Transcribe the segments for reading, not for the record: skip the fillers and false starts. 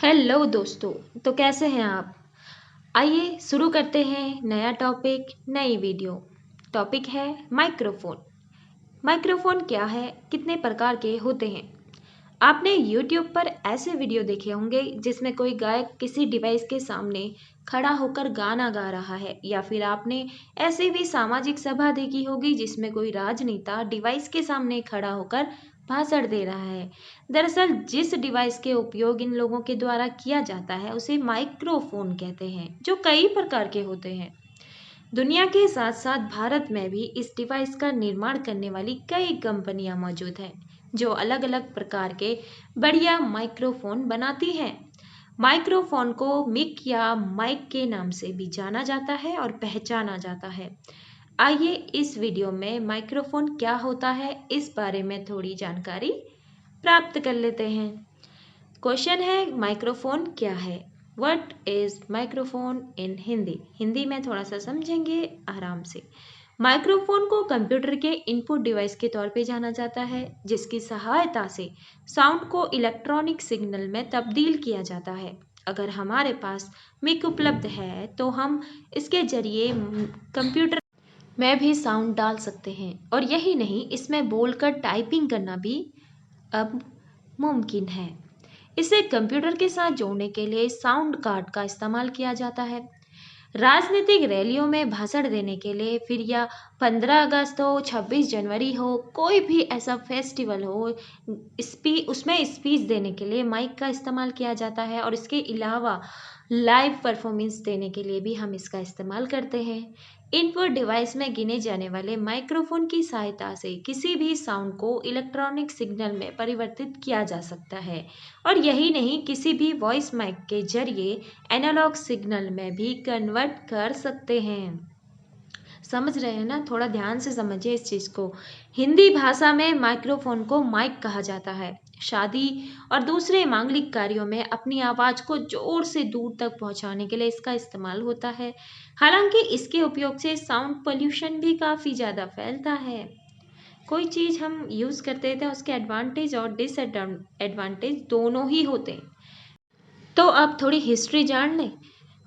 Hello दोस्तों। तो कैसे हैं आप? आइए शुरू करते हैं नया टॉपिक, नई वीडियो। टॉपिक है माइक्रोफोन। माइक्रोफोन क्या है, कितने प्रकार के होते हैं? आपने YouTube पर ऐसे वीडियो देखे होंगे जिसमें कोई गायक किसी डिवाइस के सामने खड़ा होकर गाना गा रहा है, या फिर आपने ऐसी भी सामाजिक सभा देखी होगी जिसमें कोई राजनेता डिवाइस के सामने खड़ा होकर भाषण दे रहा है। दरअसल जिस डिवाइस के उपयोग इन लोगों के द्वारा किया जाता है उसे माइक्रोफोन कहते हैं, जो कई प्रकार के होते हैं। दुनिया के साथ साथ भारत में भी इस डिवाइस का निर्माण करने वाली कई कंपनियां मौजूद हैं, जो अलग अलग प्रकार के बढ़िया माइक्रोफोन बनाती हैं। माइक्रोफोन को मिक या माइक के नाम से भी जाना जाता है और पहचाना जाता है। आइए इस वीडियो में माइक्रोफोन क्या होता है इस बारे में थोड़ी जानकारी प्राप्त कर लेते हैं। क्वेश्चन है, माइक्रोफोन क्या है? व्हाट इज माइक्रोफोन इन हिंदी? हिंदी में थोड़ा सा समझेंगे आराम से। माइक्रोफोन को कंप्यूटर के इनपुट डिवाइस के तौर पे जाना जाता है, जिसकी सहायता से साउंड को इलेक्ट्रॉनिक सिग्नल में तब्दील किया जाता है। अगर हमारे पास मिक उपलब्ध है तो हम इसके जरिए कंप्यूटर में भी साउंड डाल सकते हैं, और यही नहीं, इसमें बोलकर टाइपिंग करना भी अब मुमकिन है। इसे कंप्यूटर के साथ जोड़ने के लिए साउंड कार्ड का इस्तेमाल किया जाता है। राजनीतिक रैलियों में भाषण देने के लिए, फिर या 15 अगस्त हो, 26 जनवरी हो, कोई भी ऐसा फेस्टिवल हो, उसमें स्पीच देने के लिए माइक का इस्तेमाल किया जाता है। और इसके अलावा लाइव परफॉर्मेंस देने के लिए भी हम इसका इस्तेमाल करते हैं। इनपुट डिवाइस में गिने जाने वाले माइक्रोफोन की सहायता से किसी भी साउंड को इलेक्ट्रॉनिक सिग्नल में परिवर्तित किया जा सकता है, और यही नहीं, किसी भी वॉइस माइक के जरिए एनालॉग सिग्नल में भी कन्वर्ट कर सकते हैं। समझ रहे हैं ना? थोड़ा ध्यान से समझिए इस चीज़ को। हिंदी भाषा में माइक्रोफोन को माइक कहा जाता है। शादी और दूसरे मांगलिक कार्यों में अपनी आवाज़ को जोर से दूर तक पहुंचाने के लिए इसका इस्तेमाल होता है। हालांकि इसके उपयोग से साउंड पोल्यूशन भी काफ़ी ज़्यादा फैलता है। कोई चीज़ हम यूज़ करते हैं तो उसके एडवांटेज और डिसएडवांटेज दोनों ही होते हैं। तो अब थोड़ी हिस्ट्री जान लें।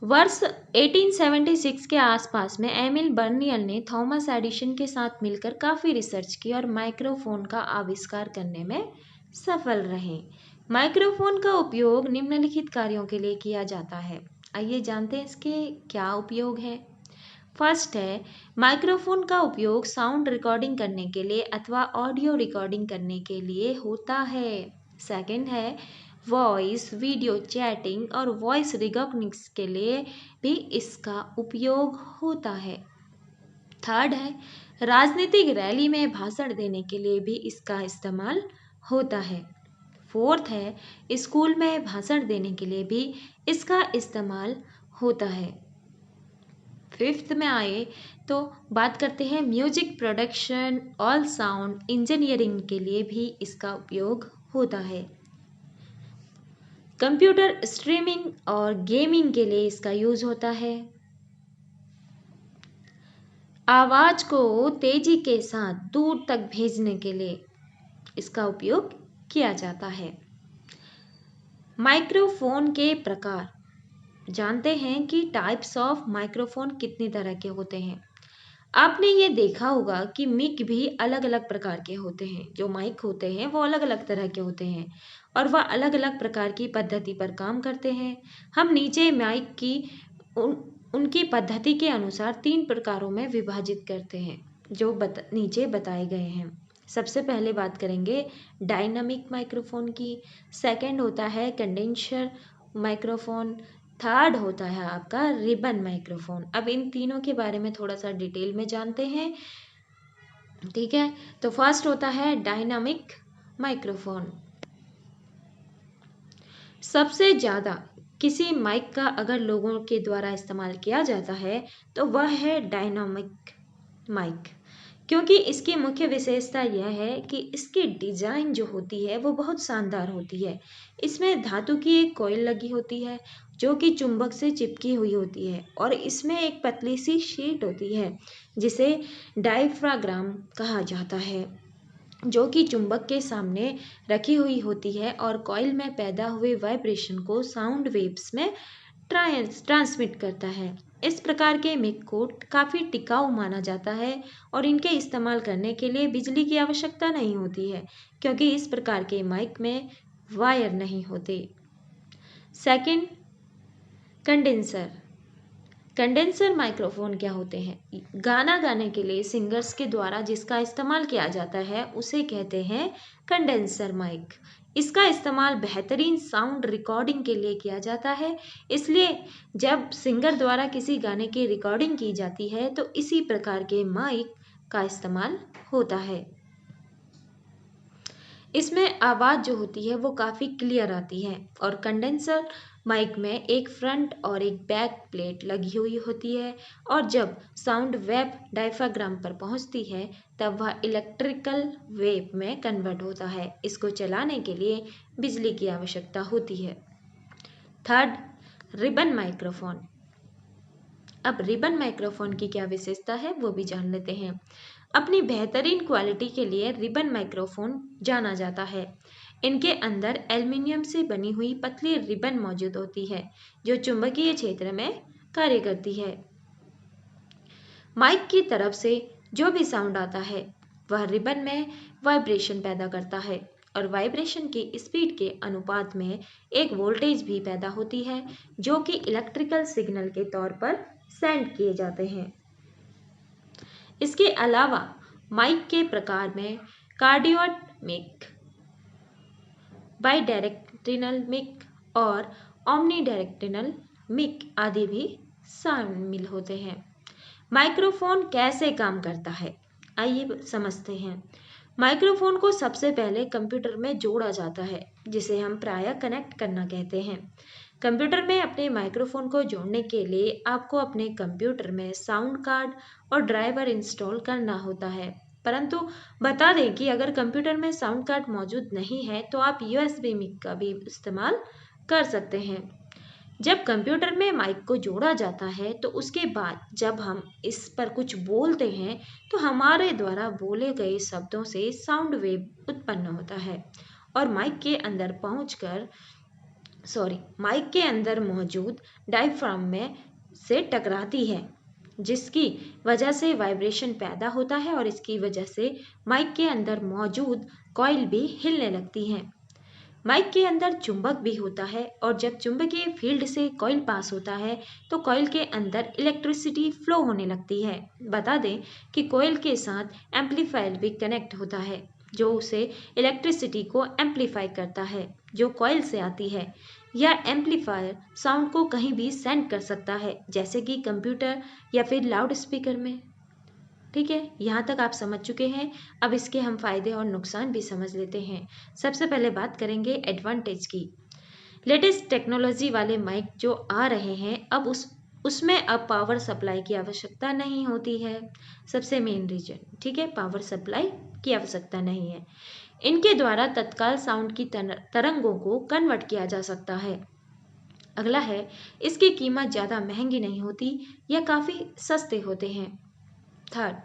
वर्ष 1876 के आसपास में एमिल बर्नियल ने थॉमस एडिसन के साथ मिलकर काफ़ी रिसर्च की और माइक्रोफोन का आविष्कार करने में सफल रहे। माइक्रोफोन का उपयोग निम्नलिखित कार्यों के लिए किया जाता है। आइए जानते हैं इसके क्या उपयोग है। फर्स्ट है, माइक्रोफोन का उपयोग साउंड रिकॉर्डिंग करने के लिए अथवा ऑडियो रिकॉर्डिंग करने के लिए होता है। सेकंड है, वॉइस, वीडियो चैटिंग और वॉइस रिकॉग्निशन के लिए भी इसका उपयोग होता है। थर्ड है, राजनीतिक रैली में भाषण देने के लिए भी इसका इस्तेमाल होता है। फोर्थ है, स्कूल में भाषण देने के लिए भी इसका इस्तेमाल होता है। फिफ्थ में आए तो बात करते हैं music production, all sound engineering के लिए भी इसका उपयोग होता है। कंप्यूटर स्ट्रीमिंग और गेमिंग के लिए इसका यूज होता है। आवाज को तेजी के साथ दूर तक भेजने के लिए इसका उपयोग किया जाता है। माइक्रोफोन के प्रकार जानते हैं कि टाइप्स ऑफ माइक्रोफोन कितनी तरह के होते हैं। आपने ये देखा होगा कि मिक भी अलग अलग प्रकार के होते हैं। जो माइक होते हैं वो अलग अलग तरह के होते हैं और वह अलग अलग प्रकार की पद्धति पर काम करते हैं। हम नीचे माइक की उनकी पद्धति के अनुसार 3 प्रकारों में विभाजित करते हैं, जो नीचे बताए गए हैं। सबसे पहले बात करेंगे डायनामिक माइक्रोफोन की। सेकंड होता है कंडेंसर माइक्रोफोन। थर्ड होता है आपका रिबन माइक्रोफोन। अब इन तीनों के बारे में थोड़ा सा डिटेल में जानते हैं, ठीक है? तो फर्स्ट होता है डायनामिक माइक्रोफोन। सबसे ज़्यादा किसी माइक का अगर लोगों के द्वारा इस्तेमाल किया जाता है तो वह है डायनामिक माइक, क्योंकि इसकी मुख्य विशेषता यह है कि इसकी डिज़ाइन जो होती है वो बहुत शानदार होती है। इसमें धातु की एक कॉइल लगी होती है जो कि चुंबक से चिपकी हुई होती है, और इसमें एक पतली सी शीट होती है जिसे डायफ्राग्राम कहा जाता है। जो कि चुंबक के सामने रखी हुई होती है और कॉइल में पैदा हुए वाइब्रेशन को साउंड वेव्स में ट्रांसमिट करता है। इस प्रकार के मिक को काफ़ी टिकाऊ माना जाता है और इनके इस्तेमाल करने के लिए बिजली की आवश्यकता नहीं होती है, क्योंकि इस प्रकार के माइक में वायर नहीं होते। Second, condenser. कंडेंसर माइक्रोफोन क्या होते हैं? गाना गाने के लिए सिंगर्स के द्वारा जिसका इस्तेमाल किया जाता है उसे कहते हैं कंडेंसर माइक। इसका इस्तेमाल बेहतरीन साउंड रिकॉर्डिंग के लिए किया जाता है, इसलिए जब सिंगर द्वारा किसी गाने की रिकॉर्डिंग की जाती है तो इसी प्रकार के माइक का इस्तेमाल होता है। इसमें आवाज़ जो होती है वो काफ़ी क्लियर आती है और कंडेंसर माइक में एक फ्रंट और एक बैक प्लेट लगी हुई होती है और जब साउंड वेव डायफ्राम पर पहुंचती है तब वह इलेक्ट्रिकल वेव में कन्वर्ट होता है। इसको चलाने के लिए बिजली की आवश्यकता होती है। Third, ribbon microphone. अब रिबन माइक्रोफोन की क्या विशेषता है वो भी जान लेते हैं। अपनी बेहतरीन क्वालिटी के लिए रिबन माइक्रोफोन जाना जाता है। इनके अंदर एल्युमिनियम से बनी हुई पतली रिबन मौजूद होती है जो चुंबकीय क्षेत्र में कार्य करती है। माइक की तरफ से जो भी साउंड आता है वह रिबन में वाइब्रेशन पैदा करता है और वाइब्रेशन की स्पीड के अनुपात में एक वोल्टेज भी पैदा होती है जो कि इलेक्ट्रिकल सिग्नल के तौर पर सेंड किए जाते हैं। इसके अलावा माइक के प्रकार में कार्डियोइड मिक, बाइडायरेक्शनल मिक और ओमनीडायरेक्शनल मिक आदि भी शामिल होते हैं। माइक्रोफोन कैसे काम करता है आइए समझते हैं। माइक्रोफोन को सबसे पहले कंप्यूटर में जोड़ा जाता है जिसे हम प्रायः कनेक्ट करना कहते हैं। कंप्यूटर में अपने माइक्रोफोन को जोड़ने के लिए आपको अपने कंप्यूटर में साउंड कार्ड और ड्राइवर इंस्टॉल करना होता है, परंतु बता दें कि अगर कंप्यूटर में साउंड कार्ड मौजूद नहीं है तो आप USB मिक का भी इस्तेमाल कर सकते हैं। जब कंप्यूटर में माइक को जोड़ा जाता है तो उसके बाद जब हम इस पर कुछ बोलते हैं तो हमारे द्वारा बोले गए शब्दों से साउंड वेव उत्पन्न होता है और माइक के अंदर मौजूद डायफ्राम में से टकराती है, जिसकी वजह से वाइब्रेशन पैदा होता है और इसकी वजह से माइक के अंदर मौजूद कॉइल भी हिलने लगती हैं। माइक के अंदर चुंबक भी होता है और जब चुंबकीय फील्ड से कॉइल पास होता है तो कॉइल के अंदर इलेक्ट्रिसिटी फ्लो होने लगती है। बता दें कि कॉइल के साथ एम्पलीफायर भी कनेक्ट होता है जो उसे इलेक्ट्रिसिटी को एम्पलीफाई करता है जो कॉइल से आती है। यह एम्पलीफायर साउंड को कहीं भी सेंड कर सकता है, जैसे कि कंप्यूटर या फिर लाउड स्पीकर में। ठीक है, यहाँ तक आप समझ चुके हैं। अब इसके हम फायदे और नुकसान भी समझ लेते हैं। सबसे पहले बात करेंगे एडवांटेज की। लेटेस्ट टेक्नोलॉजी वाले माइक जो आ रहे हैं अब उसमें अब पावर सप्लाई की आवश्यकता नहीं होती है। सबसे मेन रीजन, ठीक है, पावर सप्लाई की आवश्यकता नहीं है। इनके द्वारा तत्काल साउंड की तरंगों को कन्वर्ट किया जा सकता है। अगला है, इसकी कीमत ज़्यादा महंगी नहीं होती, यह काफ़ी सस्ते होते हैं। थर्ड,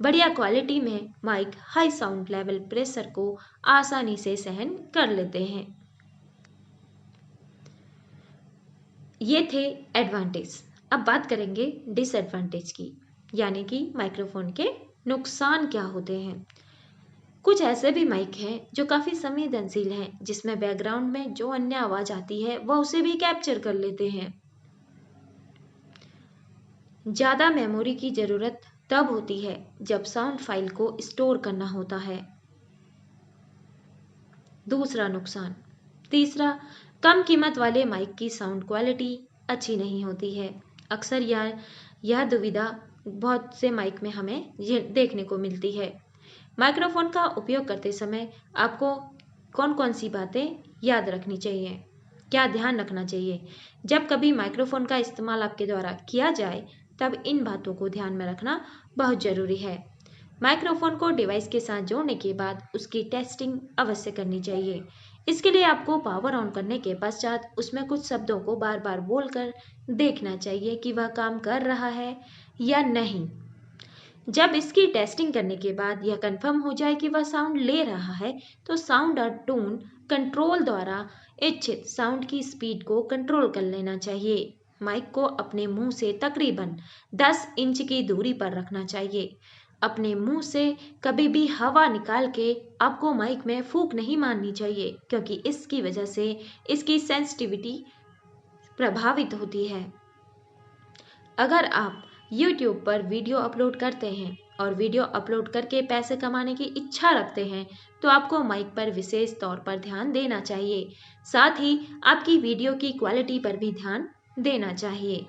बढ़िया क्वालिटी में mic high sound level pressure को आसानी से सहन कर लेते हैं। ये थे एडवांटेज। अब बात करेंगे डिसएडवांटेज की, यानी कि माइक्रोफोन के नुकसान क्या होते हैं। कुछ ऐसे भी माइक हैं जो काफ़ी संवेदनशील हैं, जिसमें बैकग्राउंड में जो अन्य आवाज़ आती है वह उसे भी कैप्चर कर लेते हैं। ज़्यादा मेमोरी की ज़रूरत तब होती है जब साउंड फाइल को स्टोर करना होता है। दूसरा नुकसान। तीसरा, कम कीमत वाले माइक की साउंड क्वालिटी अच्छी नहीं होती है। अक्सर यह दुविधा बहुत से माइक में हमें देखने को मिलती है। माइक्रोफोन का उपयोग करते समय आपको कौन कौन सी बातें याद रखनी चाहिए, क्या ध्यान रखना चाहिए। जब कभी माइक्रोफोन का इस्तेमाल आपके द्वारा किया जाए तब इन बातों को ध्यान में रखना बहुत ज़रूरी है। माइक्रोफोन को डिवाइस के साथ जोड़ने के बाद उसकी टेस्टिंग अवश्य करनी चाहिए। इसके लिए आपको पावर ऑन करने के पश्चात उसमें कुछ शब्दों को बार बार बोलकर देखना चाहिए कि वह काम कर रहा है या नहीं। जब इसकी टेस्टिंग करने के बाद यह कंफर्म हो जाए कि वह साउंड ले रहा है तो साउंड और टोन कंट्रोल द्वारा इच्छित साउंड की स्पीड को कंट्रोल कर लेना चाहिए। माइक को अपने मुंह से तकरीबन 10 इंच की दूरी पर रखना चाहिए। अपने मुंह से कभी भी हवा निकाल के आपको माइक में फूंक नहीं मारनी चाहिए, क्योंकि इसकी वजह से इसकी सेंसिटिविटी प्रभावित होती है। अगर आप YouTube पर वीडियो अपलोड करते हैं और वीडियो अपलोड करके पैसे कमाने की इच्छा रखते हैं तो आपको माइक पर विशेष तौर पर ध्यान देना चाहिए। साथ ही आपकी वीडियो की क्वालिटी पर भी ध्यान देना चाहिए।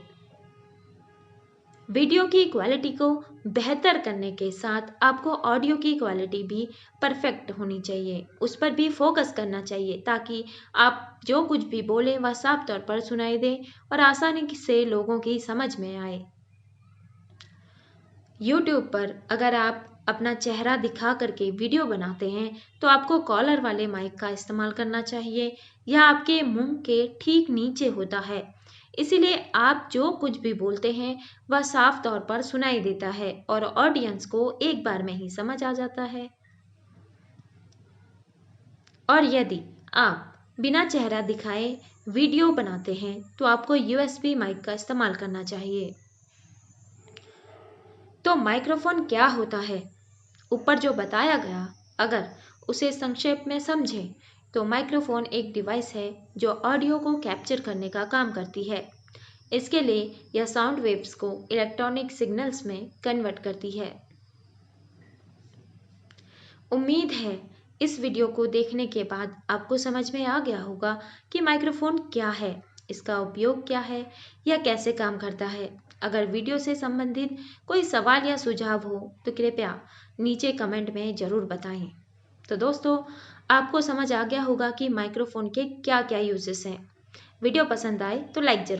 वीडियो की क्वालिटी को बेहतर करने के साथ आपको ऑडियो की क्वालिटी भी परफेक्ट होनी चाहिए, उस पर भी फोकस करना चाहिए ताकि आप जो कुछ भी बोलें वह साफ तौर पर सुनाई दे और आसानी से लोगों की समझ में आए। YouTube पर अगर आप अपना चेहरा दिखा करके वीडियो बनाते हैं तो आपको कॉलर वाले माइक का इस्तेमाल करना चाहिए। यह आपके मुंह के ठीक नीचे होता है, इसीलिए आप जो कुछ भी बोलते हैं वह साफ तौर पर सुनाई देता है और ऑडियंस को एक बार में ही समझ आ जाता है। और यदि आप बिना चेहरा दिखाए वीडियो बनाते हैं तो आपको USB माइक का इस्तेमाल करना चाहिए। तो माइक्रोफोन क्या होता है? ऊपर जो बताया गया, अगर उसे संक्षेप में समझें तो माइक्रोफोन एक डिवाइस है जो ऑडियो को कैप्चर करने का काम करती है। इसके लिए यह साउंड वेव्स को इलेक्ट्रॉनिक सिग्नल्स में कन्वर्ट करती है। उम्मीद है इस वीडियो को देखने के बाद आपको समझ में आ गया होगा कि माइक्रोफोन क्या है, इसका उपयोग क्या है, यह कैसे काम करता है। अगर वीडियो से संबंधित कोई सवाल या सुझाव हो तो कृपया नीचे कमेंट में ज़रूर बताएं। तो दोस्तों, आपको समझ आ गया होगा कि माइक्रोफोन के क्या क्या यूजेस हैं। वीडियो पसंद आए तो लाइक जरूर